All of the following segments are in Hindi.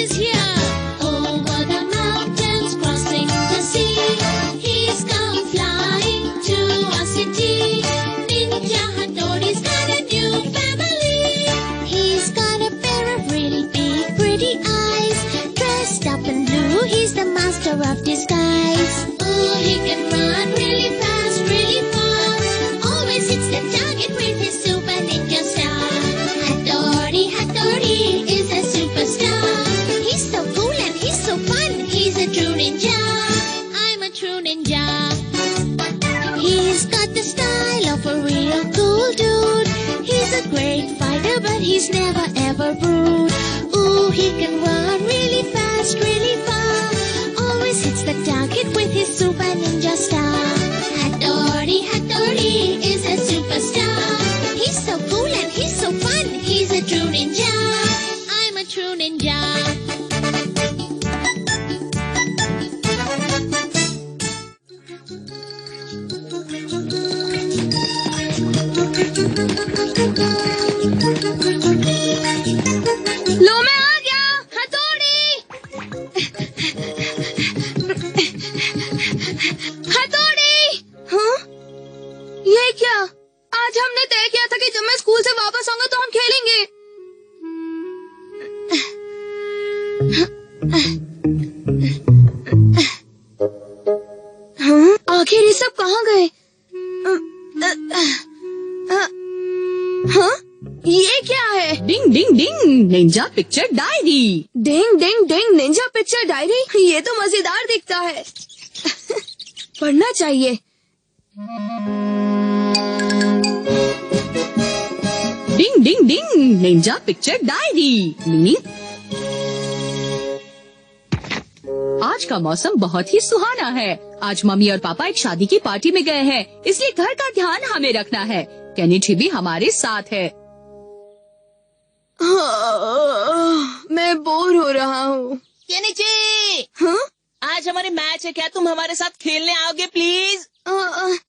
is here. Over the mountains, crossing the sea. He's come flying to our city. Ninja Hattori's got a new family. He's got a pair of really big, pretty eyes. Dressed up in blue, he's the master of disguise. Oh, he can run really fast, really fast. Always hits the target with his super ninja star. Hattori, Hattori is a superstar. He's so cool and he's so fun. He's a true ninja. I'm a true ninja. He's got the style of a real cool dude. He's a great fighter, but he's never ever rude. Ooh, he can run really fast, really far. Always hits the target with his super ninja star. Hattori, Hattori is a superstar. He's so cool and he's so fun. He's a true ninja. I'm a true ninja. लो मैं आ गया, हथौड़ी। हथौड़ी। हाँ? ये क्या? आज हमने तय किया था कि जब मैं स्कूल से वापस आऊंगा तो हम खेलेंगे। हाँ? आखिर ये सब कहाँ गए? हाँ? ये क्या है? डिंग डिंग डिंग निंजा पिक्चर डायरी। डिंग डिंग डिंग निंजा पिक्चर डायरी। ये तो मजेदार दिखता है। पढ़ना चाहिए। डिंग डिंग डिंग निंजा पिक्चर डायरी। आज का मौसम बहुत ही सुहाना है। आज मम्मी और पापा एक शादी की पार्टी में गए हैं, इसलिए घर का ध्यान हमें रखना है। केनिची भी हमारे साथ है। मैं बोर हो रहा हूँ। केनिची, हाँ? आज हमारे मैच है, क्या तुम हमारे साथ खेलने आओगे प्लीज?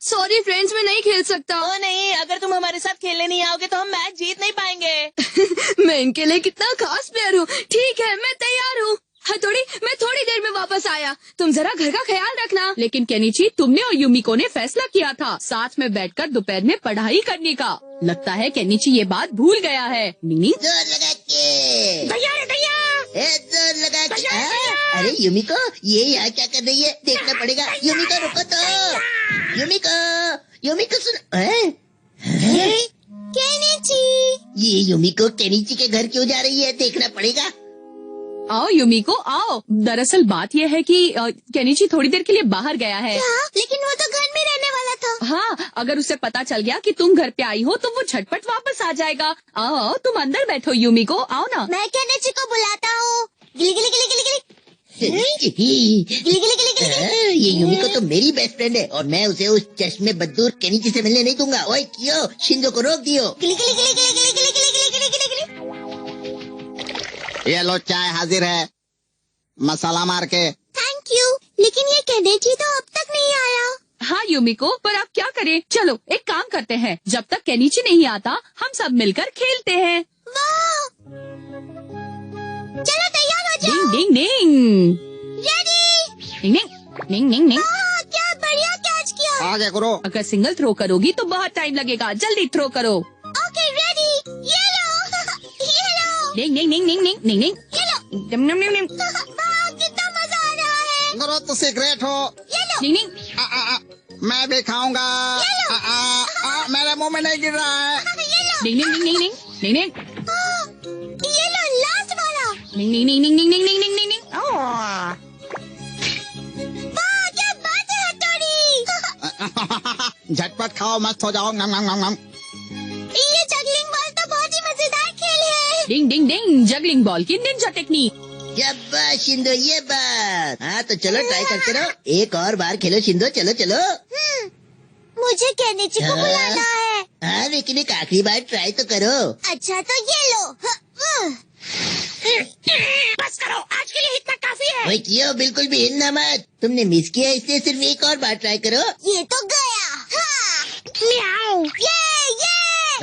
सॉरी फ्रेंड्स, मैं नहीं खेल सकता। ओ नहीं, अगर तुम हमारे साथ खेलने नहीं आओगे तो हम मैच जीत नहीं पाएंगे। मैं इनके लिए कितना खास प्लेयर हूँ। ठीक है, मैं तैयार हूँ। हथौड़ी, मैं थोड़ी देर में वापस आया। तुम जरा घर का ख्याल रखना। लेकिन केनिची, तुमने और यूमिको ने फैसला किया था साथ में बैठकर दोपहर में पढ़ाई करने का। लगता है केनिची ये बात भूल गया है। नीनी जोर लगा के भैया रे भैया, जोर लगा के। अरे यूमिको, ये यहाँ क्या कर रही है? देखना पड़ेगा। यूमिको रुको तो। यूमिको सुन। केनिची। ये यूमिको केनिची के घर क्यों जा रही है? देखना पड़ेगा। आओ यूमिको आओ। दरअसल बात यह है कि केनिची थोड़ी देर के लिए बाहर गया है। हाँ, लेकिन वो तो घर में रहने वाला था। हाँ, अगर उसे पता चल गया कि तुम घर पे आई हो तो वो झटपट वापस आ जाएगा। आओ तुम अंदर बैठो यूमिको, आओ ना। मैं केनिची को बुलाता हूँ। गिली गिली गिली गिली गिली गिली गिली गिली गिली। ये यूमिको तो मेरी बेस्ट फ्रेंड है और मैं उसे उस चश्मे बदूर केनिची से मिलने नहीं दूंगा। ओए क्यों? शिंदो को रोक दियो। गिली गिली गिली गिली गिली गिली गिली गिली गिली गिली। ये लो चाय हाजिर है, मसाला मार के। थैंक यू, लेकिन ये केनिची तो अब तक नहीं आया। हाँ यूमिको, पर आप क्या करें? चलो एक काम करते हैं, जब तक केनिची नहीं आता हम सब मिलकर खेलते हैं। वाह! चलो तैयार हो जाओ। डिंग डिंग डिंग रेडी। डिंग डिंग डिंग डिंग। क्या बढ़िया कैच किया। आगे करो। अगर सिंगल थ्रो करोगी तो बहुत टाइम लगेगा, जल्दी थ्रो करो। Okay ready. ये लो। ये लो। डिंग डिंग डिंग डिंग डिंग डिंग डिंग। ये लो। डिम डिम डिम डिम। वाह, कितना मजा आ रहा है। करो तो सीक्रेट हो। ये लो। डिंग डिंग। मैं भी खाऊंगा। मेरे मुंह में नहीं गिर रहा है। ये लो। डिंग डिंग डिंग डिंग डिंग डिंग। ये लो लास्ट वाला। डिंग डिंग डिंग डिंग डिंग डिंग डिंग डिंग डिंग। वाह, क्या बात है हथौड़ी। झटपट खाओ, मस्त हो जाओ। नम नम नम नम। ये जगलिंग बॉल तो बहुत ही मजेदार खेल है। डिंग डिंग डिंग जगलिंग बॉल की निंजा टेक्निक। शाबाश शिंदो, ये बात। हाँ तो चलो ट्राई करते रहो। एक और बार खेलो शिंदो, चलो चलो। मुझे केनिची को बुलाना है। हाँ लेकिन एक आखिरी बार ट्राई तो करो। अच्छा तो ये लो। बस करो, आज के लिए इतना काफी है। वही क्यों? बिल्कुल भी हिलना मत। तुमने मिस किया इसलिए सिर्फ एक और बार ट्राई करो। ये तो गया। हाँ। म्याऊ। ये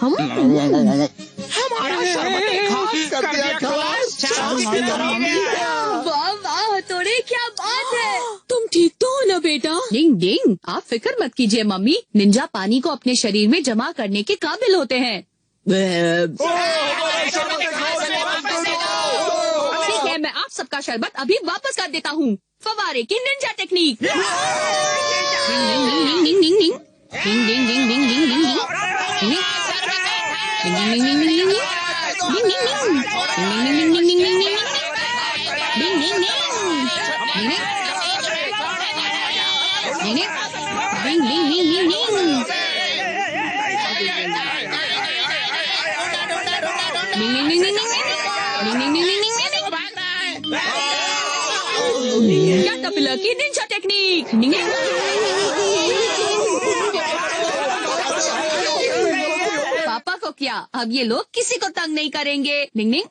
हमारा शरबत खास कर दिया खलास। वाह वाह हथौड़े, क्या बात है। तुम ठीक तो हो ना बेटा? डिंग डिंग, आप फिक्र मत कीजिए मम्मी, निंजा पानी को अपने शरीर में जमा करने के काबिल होते हैं। ठीक है, मैं आप सबका शरबत अभी वापस कर देता हूँ। फवारे की निंजा टेक्निक। कैटरपिलर की निंजा टेक्निक। पापा को क्या, अब ये लोग किसी को तंग नहीं करेंगे। निंग निंग।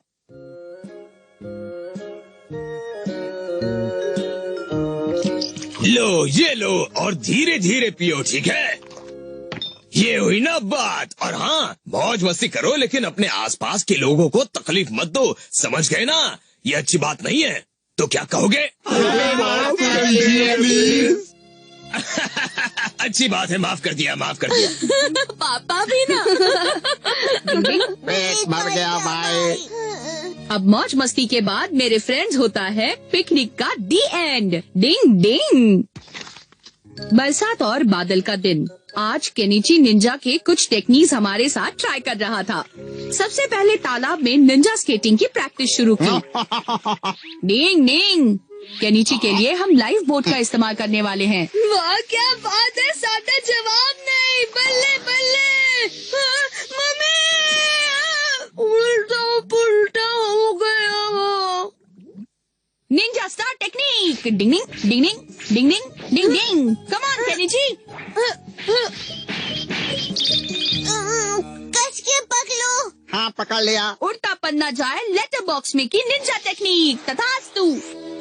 लो ये लो और धीरे धीरे पियो, ठीक है? ये हुई ना बात। और हाँ, मौज मस्ती करो लेकिन अपने आसपास के लोगों को तकलीफ मत दो, समझ गए ना? ये अच्छी बात नहीं है, तो क्या कहोगे? अच्छी बात है, माफ कर दिया, माफ कर दिया। पापा भी ना। पेट भर गया भाई। अब मौज मस्ती के बाद मेरे फ्रेंड्स होता है पिकनिक का दी एंड। डिंग डिंग। बरसात और बादल का दिन। आज केनिची निंजा के कुछ टेक्निक्स हमारे साथ ट्राई कर रहा था। सबसे पहले तालाब में निंजा स्केटिंग की प्रैक्टिस शुरू की। डिंग डिंग। केनिची के लिए हम लाइफ बोट का इस्तेमाल करने वाले हैं। वाह क्या बात है, सादा जवाब नहीं। बल्ले बल्ले। मम्मी, उल्टा पुल्टा हो गया। Ninja star technique. डिंग डिंग डिंग डिंग डिंग डिंग डिंग डिंग। Come on Kenichi. कस के पकड़ो। हाँ पकड़ लिया। उल्टा पन्ना जाए लेटर बॉक्स में की निंजा टेक्निक। तथास्तु।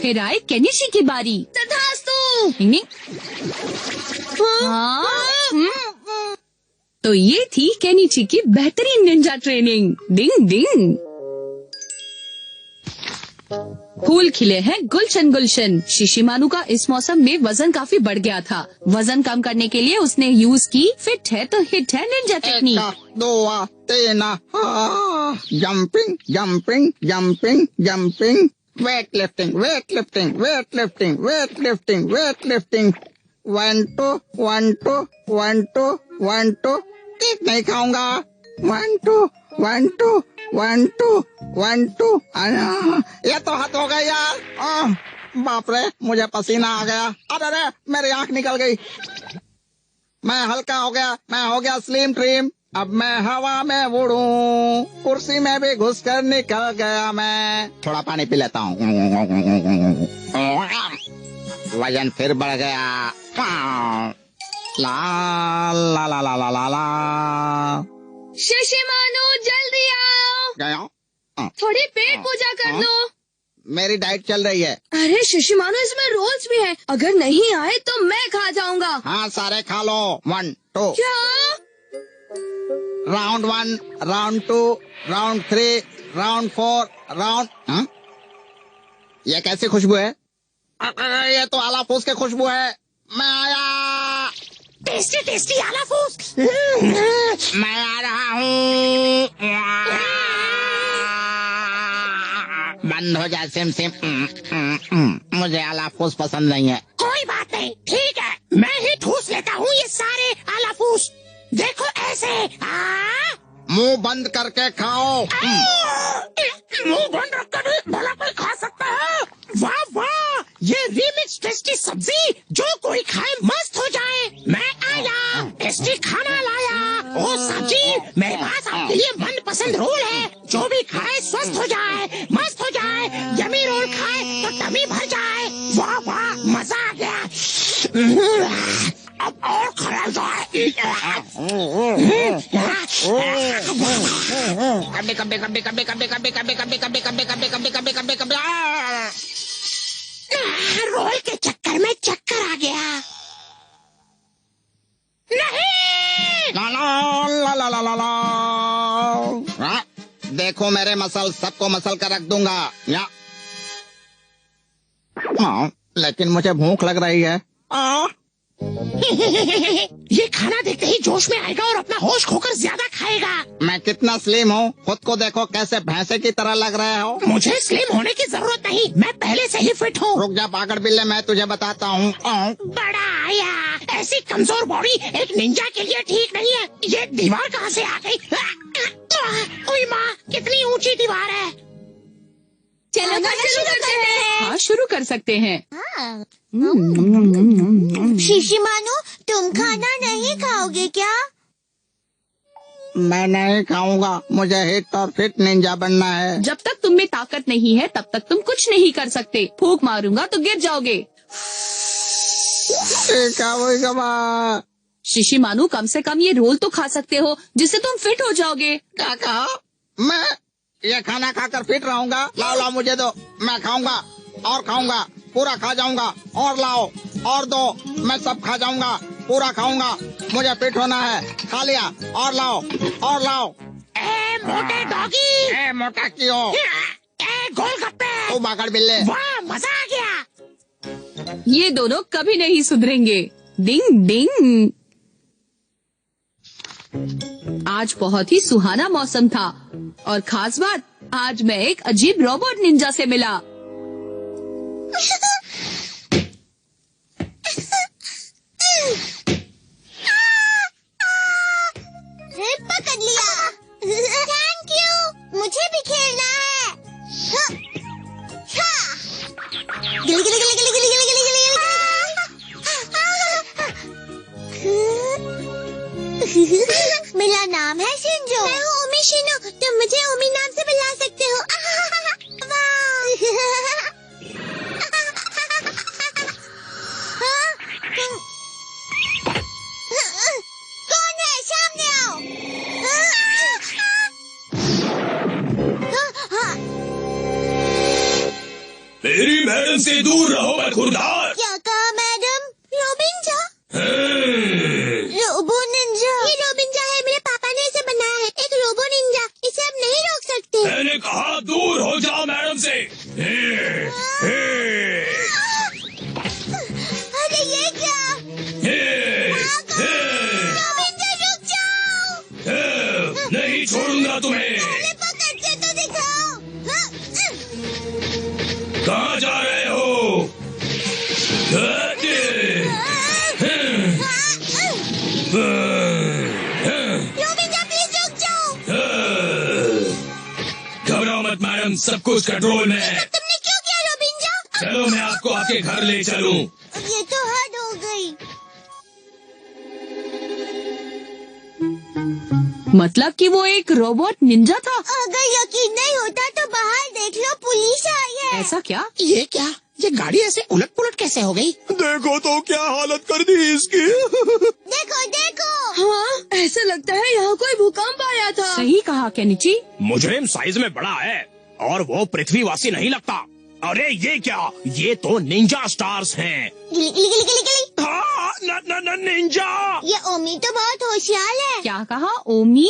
फिर आए केनिची की बारी। तथास्तु। डिंग डिंग। हाँ। तो ये थी केनिची की बेहतरीन निंजा ट्रेनिंग। डिंग डिंग। फूल खिले हैं गुलशन गुलशन। शिशिमानु का इस मौसम में वजन काफी बढ़ गया था। वजन कम करने के लिए उसने यूज की फिट है तो हिट है Ninja technique. 1 2 3 jumping jumping jumping jumping. Weight lifting weight lifting weight lifting weight lifting weight lifting. 1 2 1 2 1 2 1 2। Cake नहीं खाऊंगा। 1 2 1 2 1 2 1 2। ये तो हद हो गई यार। बाप रे, मुझे पसीना आ गया। अरे मेरी आंख निकल गई। मैं हल्का हो गया, मैं हो गया स्लिम ट्रिम। अब मैं हवा में उड़ूं, कुर्सी में भी घुसकर निकल गया मैं। थोड़ा पानी पी लेता हूँ। वजन फिर बढ़ गया। ला ला ला ला ला ला ला। शिशिमानु जल्दी आओ। गया। थोड़ी पेट पूजा कर लो। मेरी डाइट चल रही है। अरे शिशिमानु, इसमें रोल्स भी हैं। अगर नहीं आए तो मैं खा जाऊंगा। हाँ सारे खा लो। 1 2। क्या? Round 1 round 2 round 3 round 4 round. ये कैसी खुशबू है? ये तो आला फूस की खुशबू है। मैं आया। टेस्टी टेस्टी आला फूस। मैं आ रहा हूँ। बंद हो जा सिम सिम। मुझे आला फूस पसंद नहीं है। कोई बात नहीं, ठीक है, मैं ही ठूस लेता हूँ ये सारे आला फूस। देखो ऐसे। मुंह बंद करके खाओ। मुंह बंद रखकर भी भला कोई खा सकता है? वाह वाह, ये रीमिक्स टेस्टी सब्जी जो कोई खाए मस्त हो जाए। मैं आया, टेस्टी खाना लाया। ओ सब्जी, मेरे पास आपके लिए मनपसंद रोल है। जो भी खाए स्वस्थ हो जाए, मस्त हो जाए। यमी रोल खाए तो टमी भर जाए। वाह वाह, मजा आ गया। अब और खाया जाए। कब्बे कब्बे कब्बे कब्बे कब्बे कब्बे कब्बे कब्बे कब्बे कब्बे कब्बे कब्बे कब्बे कब्बे कब्बे। रोल के चक्कर में चक्कर आ गया। नहीं, ला ला ला ला ला ला ला। देखो मेरे मसल, सबको मसल कर रख दूंगा। या लेकिन मुझे भूख लग रही है। ये खाना देखते ही जोश में आएगा और अपना होश खोकर ज्यादा खाएगा। मैं कितना स्लिम हूँ, खुद को देखो कैसे भैंसे की तरह लग रहे हो। मुझे स्लिम होने की जरूरत नहीं, मैं पहले से ही फिट हूँ। रुक जा पागल बिल्ले, मैं तुझे बताता हूँ। बड़ा आया, ऐसी कमजोर बॉडी एक निंजा के लिए ठीक नहीं है। ये दीवार कहाँ से आ गई? ओए माँ, कितनी ऊंची दीवार है। चलो खाना शुरू करते हैं। हाँ, शुरू कर सकते हैं। शिशिमानु, तुम खाना नहीं खाओगे क्या? मैं नहीं खाऊंगा, मुझे हिट और फिट निंजा बनना है। जब तक तुम में ताकत नहीं है तब तक तुम कुछ नहीं कर सकते। फूंक मारूंगा तो गिर जाओगे। शिशिमानु, कम से कम ये रोल तो खा सकते हो जिससे तुम फिट हो जाओगे। क्या कहा? मैं ये खाना खाकर फिट रहूंगा? लाओ लाओ मुझे दो, मैं खाऊंगा और खाऊंगा, पूरा खा जाऊंगा। और लाओ और दो, मैं सब खा जाऊंगा, पूरा खाऊंगा। मुझे फिट होना है। खा लिया, और लाओ और लाओ। ए मोटे डॉगी, ए मोटा क्यों? ए गोलगप्पे, तू बागड़ बिल्ले। वाह मजा आ गया। ये दोनों कभी नहीं सुधरेंगे। डिंग डिंग। आज बहुत ही सुहाना मौसम था और खास बात, आज मैं एक अजीब रोबोट निंजा से मिला। पकड़ लिया। थैंक यू, मुझे भी खेलना है। गिली गिली गिली गिली गिली गिली गिली गिली। मेरा नाम है शिंजो। मैं हूँ ओमी शिनो, तुम मुझे ओमी नाम से बुला सकते हो। कौन है? सामने आओ। मेरी मैडम से दूर रहो बदखुरदार। क्या कहा मैडम? रोबिंजा? Robo Ninja? ये रोबिंजा है, मेरे पापा ने इसे बनाया है। एक रोबो निंजा, इसे आप नहीं रोक सकते। मैंने कहा दूर हो जाओ मैडम से। अरे ये क्या? रोबिंजा रुक जाओ। नहीं छोड़ूंगा तुम्हें। पहले पकड़ के तो दिखाओ। कहाँ जा रहे हो? रोबिंजा प्लीज रुक जाओ। घबराओ मत मैडम, सब कुछ कंट्रोल में है। तुमने क्यों किया रोबिंजा? चलो मैं आपको आपके घर ले चलूं। ये तो हद हो गई। मतलब कि वो एक रोबोट निंजा था। अगर यकीन नहीं होता तो बाहर देख लो, पुलिस आई है। ऐसा क्या? ये क्या? ये गाड़ी ऐसे उलट पुलट कैसे हो गई? देखो तो क्या हालत कर दी इसकी। देखो देखो। हाँ, ऐसे लगता है यहाँ कोई भूकंप आया था। सही कहा केनिची। मुजरिम साइज में बड़ा है और वो पृथ्वीवासी नहीं लगता। अरे ये क्या? ये तो निंजा स्टार्स हैं। गिली गिली गिली गिली गिली। हाँ, निंजा। ये ओमी तो बहुत होशियार है। क्या कहा? ओमी?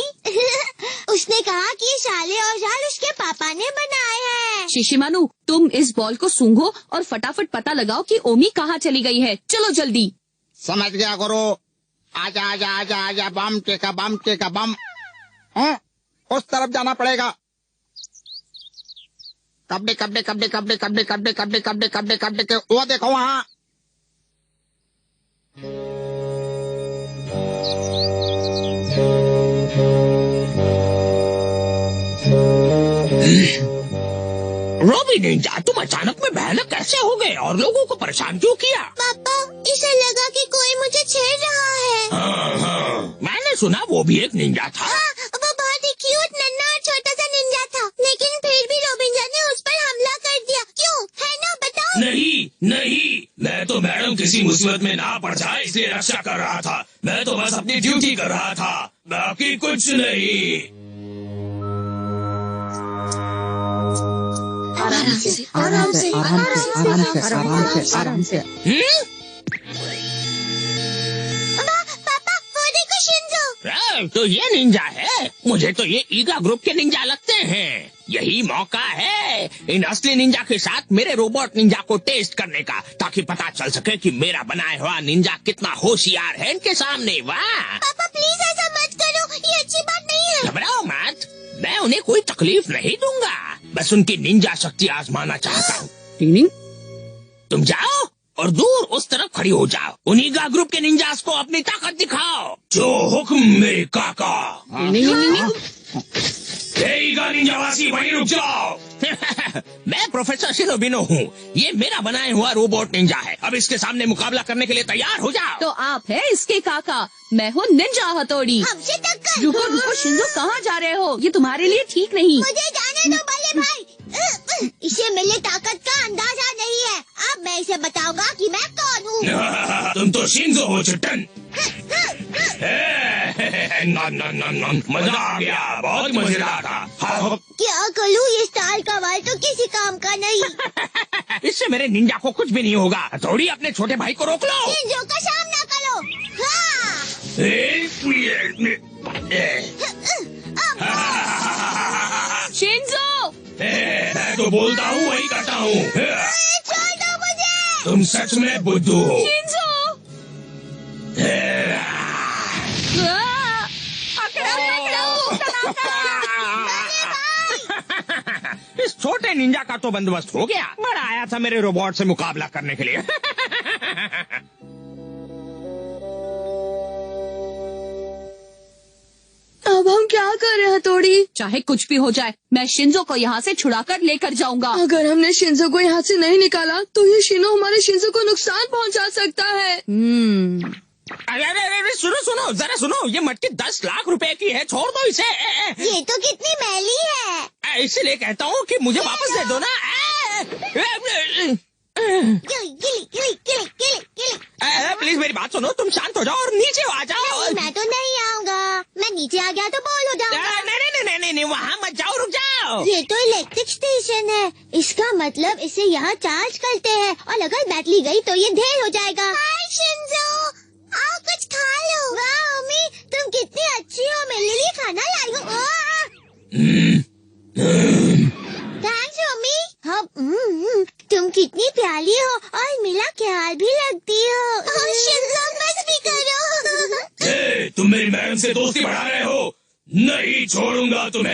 उसने कहा कि ये साले औजार उसके पापा ने बनाए हैं। शिशिमानु, तुम इस बॉल को सूंघो और फटाफट पता लगाओ कि ओमी कहाँ चली गई है। चलो जल्दी। समझ गया गुरु। आजा आजा आजा आजा, बम टेका बम टेका बम। उस तरफ जाना पड़ेगा। कब्बे कब्बे कब्बे कब्बे कब्बे कब्बे कब्बे कब्बे कब्बे कब्बे के वो देखो वहाँ। रोबी निंजा, तुम अचानक में भयानक कैसे हो गए और लोगों को परेशान क्यों किया? पापा, इसे लगा कि कोई मुझे छेड़ रहा है। हाँ, मैंने सुना वो भी एक निंजा था। वो बहुत ही क्यूट नन्हा और छोटा सा निंजा था, लेकिन फिर भी रोबिंजा ने उस पर हमला कर दिया। क्यों? है ना? बताओ। नहीं नहीं, मैं तो मैडम किसी मुसीबत में ना पड़ जाए इसलिए रक्षा कर रहा था। मैं तो बस अपनी ड्यूटी कर रहा था, बाकी कुछ नहीं। आराम से आराम से आराम से आराम से आराम से। पापा, वो देखो शिंजो। तो ये निंजा है। मुझे तो ये ईगा ग्रुप के निंजा लगते हैं। यही मौका है इन असली निंजा के साथ मेरे रोबोट निंजा को टेस्ट करने का, ताकि पता चल सके कि मेरा बनाया हुआ निंजा कितना होशियार है इनके सामने। वाह पापा प्लीज ऐसा मत करो, ये अच्छी बात नहीं है। घबराओ मत, मैं उन्हें कोई तकलीफ नहीं दूंगा, बस उनकी निंजा शक्ति आजमाना चाहता हूँ। टिंग तुम जाओ और दूर उस तरफ खड़ी हो जाओ। उन्हीं ग्रुप के निंजास को अपनी ताकत दिखाओ। जो हुक्म मेरे काका। ईगा निंजावासी वहीं रुक जाओ। मैं प्रोफेसर शिनोबिनो हूँ। ये मेरा बनाया हुआ रोबोट निंजा है। अब इसके सामने मुकाबला करने के लिए तैयार हो जाओ। तो आप है इसके काका, मैं हूँ निंजा हथौड़ी। हमसे टक्कर। रुको रुको शिंजो, कहाँ जा रहे हो? ये तुम्हारे लिए ठीक नहीं। मुझे जाने दो बल्ले भाई। इसे मेरी ताकत का अंदाजा नहीं है। अब मैं इसे बताऊंगा कि मैं कौन हूँ। तुम तो शिंजो हो चुट्टन। मजा आ गया, बहुत मजेदार था। क्या करूँ, ये स्टाइल का वाल तो किसी काम का नहीं। इससे मेरे निंजा को कुछ भी नहीं होगा। थोड़ी अपने छोटे भाई को रोक लो। शिंजो का सामना करो। शिंजो मैं तो बोलता हूँ वही करता हूँ। छोड़ दो मुझे। तुम सच में बुद्धू हो। शिंजो इस छोटे निंजा का तो बंदोबस्त हो गया। बड़ा आया था मेरे रोबोट से मुकाबला करने के लिए। अब हम क्या कर रहे हैं हथौड़ी? चाहे कुछ भी हो जाए, मैं शिंजो को यहाँ से छुड़ाकर लेकर जाऊंगा। अगर हमने शिंजो को यहाँ से नहीं निकाला तो ये शिनो हमारे शिंजो को नुकसान पहुँचा सकता है। अरे सुनो सुनो, जरा सुनो, ये मटकी 10 लाख रुपए की है, छोड़ दो इसे। ये तो कितनी मैली है। इसलिए कहता हूँ कि मुझे वापस दे दो ना। गिली गिली गिली गिली गिली गिली। प्लीज मेरी बात सुनो, तुम शांत हो जाओ और नीचे आ जाओ। नहीं, मैं तो नहीं आऊंगा। मैं नीचे आ गया तो बोल हो जाऊंगा। नहीं, वहाँ मत जाओ, रुक जाओ। ये तो इलेक्ट्रिक स्टेशन है। इसका मतलब इसे यहाँ चार्ज करते हैं और अगर बैटरी गई तो ये ढेर हो जाएगा। हाय शिंजो, आओ कुछ खा लो। वाह अम्मी, तुम कितनी अच्छी हो, मेरे लिए खाना लाई हो। थैंक्स अम्मी। हाँ, तुम कितनी प्यारी हो और मेरा ख्याल भी रखती हो। शिंजो बस भी करो। तुम मेरी मैडम से दोस्ती बढ़ा रहे हो। नहीं छोड़ूंगा तुम्हें।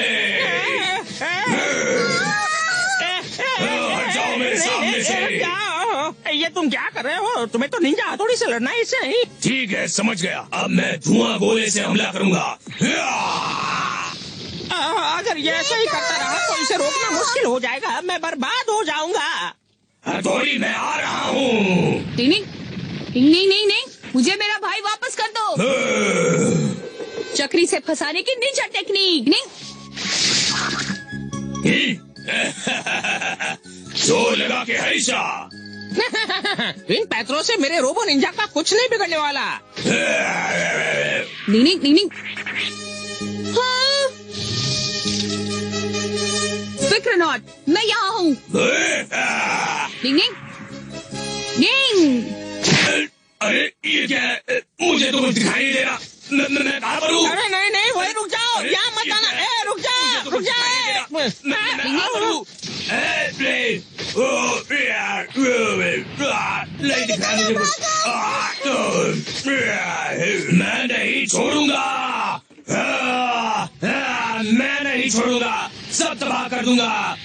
हट जाओ मेरे सामने से। ये तुम क्या कर रहे हो? तुम्हें तो निंजा हथौड़ी से लड़ना है, इससे नहीं। ठीक है, समझ गया। अब मैं धुआं गोले से हमला करूंगा। अगर ये ऐसा ही करता रहा तो इसे रोकना मुश्किल हो जाएगा। मैं बर्बाद हो जाऊंगा। हथौड़ी, मैं आ रहा हूँ। नहीं, मुझे मेरा भाई वापस कर दो। चक्री से फंसाने की निंजा टेक्निक। नहीं जोर लगा के हरीशा। इन पैतरों से मेरे रोबो निंजा का कुछ नहीं बिगड़ने वाला। नहीं। हाँ। फिक्र नॉट, मैं यहाँ हूँ। नहीं। अरे ये क्या है? मुझे तो कुछ दिखाई नहीं दे रहा। मैं कहाँ पर हूँ? अरे नहीं, वही रुक जाओ, यहाँ मत आना। रुक जाओ। मैं कहाँ पर हूँ? नहीं दिख रहा मुझे कुछ। मैं नहीं छोड़ूंगा। मैं नहीं छोड़ूंगा, सब तबाह कर दूंगा।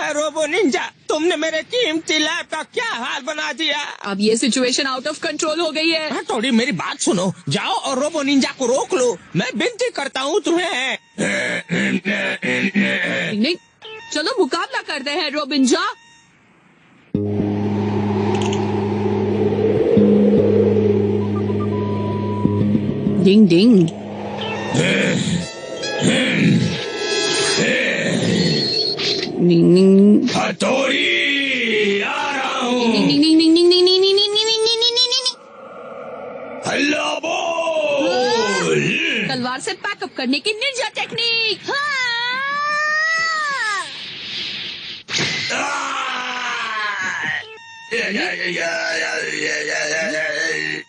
रोबो निंजा, तुमने मेरे कीमती लैब का क्या हाल बना दिया। अब ये सिचुएशन आउट ऑफ कंट्रोल हो गई है। थोड़ी मेरी बात सुनो, जाओ और रोबो निंजा को रोक लो। मैं विनती करता हूँ तुम्हें। नहीं, चलो मुकाबला करते हैं रोबिंजा। डिंग डिंग। हथौड़ी, आ रहा हूँ। हल्ला बोल। तलवार से पैकअप करने की निंजा टेक्निक।